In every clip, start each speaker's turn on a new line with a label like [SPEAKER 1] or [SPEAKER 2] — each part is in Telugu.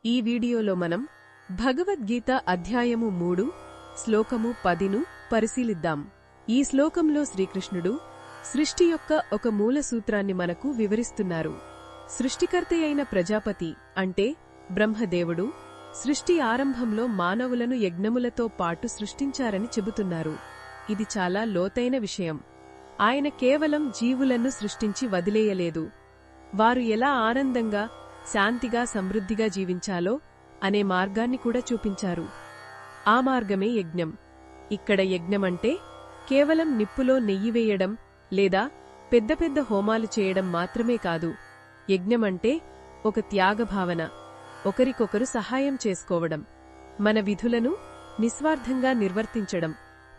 [SPEAKER 1] ఈ వీడియోలో మనం భగవద్గీత అధ్యాయము 3 శ్లోకము 10ను పరిశీలిద్దాం. ఈ శ్లోకంలో శ్రీకృష్ణుడు సృష్టి యొక్క ఒక మూల సూత్రాన్ని మనకు వివరిస్తున్నారు. సృష్టికర్తయైన ప్రజాపతి అంటే బ్రహ్మదేవుడు సృష్టి ఆరంభంలో మానవులను యజ్ఞములతో పాటు సృష్టించారని చెబుతున్నారు. ఇది చాలా లోతైన విషయం. ఆయన కేవలం జీవులను సృష్టించి వదిలేయలేదు. వారు ఎలా ఆనందంగా శాంతిగా సమృద్ధిగా జీవించాలో అనే మార్గాన్ని కూడా చూపించారు. ఆ మార్గమే యజ్ఞం. ఇక్కడ యజ్ఞమంటే కేవలం నిప్పులో నెయ్యి వేయడం లేదా పెద్ద పెద్ద హోమాలు చేయడం మాత్రమే కాదు. యజ్ఞమంటే ఒక త్యాగభావన, ఒకరికొకరు సహాయం చేసుకోవడం, మన విధులను నిస్వార్థంగా నిర్వర్తించడం,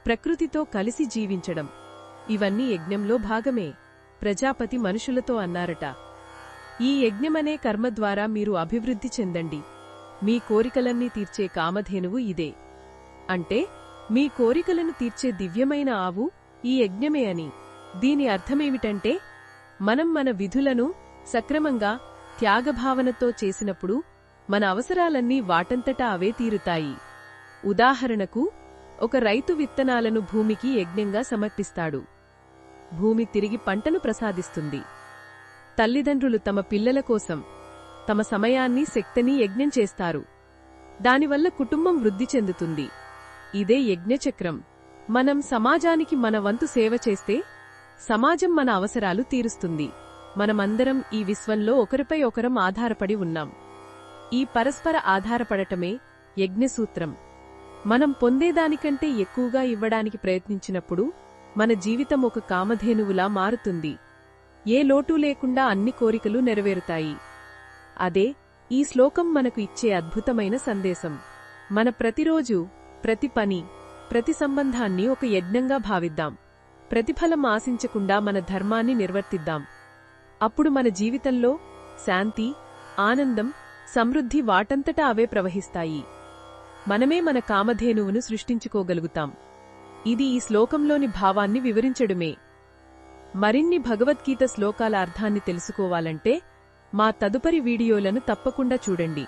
[SPEAKER 1] ప్రకృతితో కలిసి జీవించడం. ఇవన్నీ యజ్ఞంలో భాగమే. ప్రజాపతి మనుషులతో అన్నారట, ఈ యజ్ఞమనే కర్మ ద్వారా మీరు అభివృద్ధి చెందండి. మీ కోరికలన్నీ తీర్చే కామధేనువు ఇదే. అంటే మీ కోరికలను తీర్చే దివ్యమైన ఆవు ఈ యజ్ఞమే అని. దీని అర్థమేమిటంటే మనం మన విధులను సక్రమంగా త్యాగభావనతో చేసినప్పుడు మన అవసరాలన్నీ వాటంతటా అవే తీరుతాయి. ఉదాహరణకు, ఒక రైతు విత్తనాలను భూమికి యజ్ఞంగా సమర్పిస్తాడు. భూమి తిరిగి పంటను ప్రసాదిస్తుంది. తల్లిదండ్రులు తమ పిల్లల కోసం తమ సమయాన్ని శక్తిని యజ్ఞం చేస్తారు. దానివల్ల కుటుంబం వృద్ధి చెందుతుంది. ఇదే యజ్ఞచక్రం. మనం సమాజానికి మన వంతు సేవ చేస్తే సమాజం మన అవసరాలు తీరుస్తుంది. మనమందరం ఈ విశ్వంలో ఒకరిపై ఒకరం ఆధారపడి ఉన్నాం. ఈ పరస్పర ఆధారపడటమే యజ్ఞసూత్రం. మనం పొందేదానికంటే ఎక్కువగా ఇవ్వడానికి ప్రయత్నించినప్పుడు మన జీవితం ఒక కామధేనువులా మారుతుంది. ఏ లోటూ లేకుండా అన్ని కోరికలు నెరవేరుతాయి. అదే ఈ శ్లోకం మనకు ఇచ్చే అద్భుతమైన సందేశం. మన ప్రతిరోజు, ప్రతి పని, ప్రతి సంబంధాన్ని ఒక యజ్ఞంగా భావిద్దాం. ప్రతిఫలం ఆశించకుండా మన ధర్మాన్ని నిర్వర్తిద్దాం. అప్పుడు మన జీవితంలో శాంతి, ఆనందం, సమృద్ధి వాటంతటా అవే ప్రవహిస్తాయి. మనమే మన కామధేనువును సృష్టించుకోగలుగుతాం. ఇది ఈ శ్లోకంలోని భావాన్ని వివరించడమే. మరిన్ని భగవద్గీత శ్లోకాల అర్థాన్ని తెలుసుకోవాలంటే మా తదుపరి వీడియోలను తప్పకుండా చూడండి.